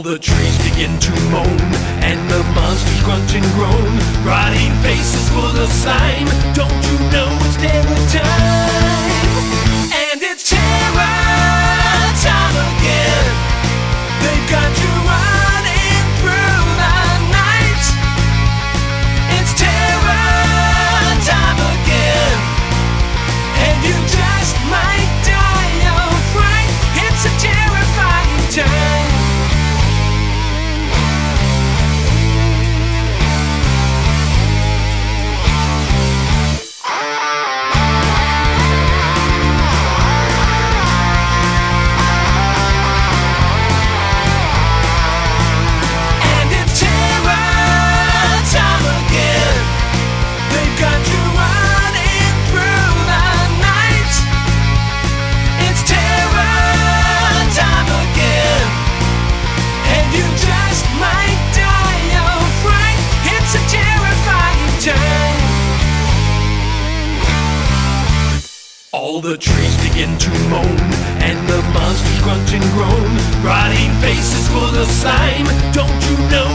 the trees begin to moan, and the monsters grunt and groan, rotting faces full of slime. Don't you know it's terror time? And it's terror time again. They've got you running through the night. It's terror time again, and you just might die of fright. It's a terrifying time. All the trees begin to moan, and the monsters grunt and groan, rotting faces full of slime. Don't you know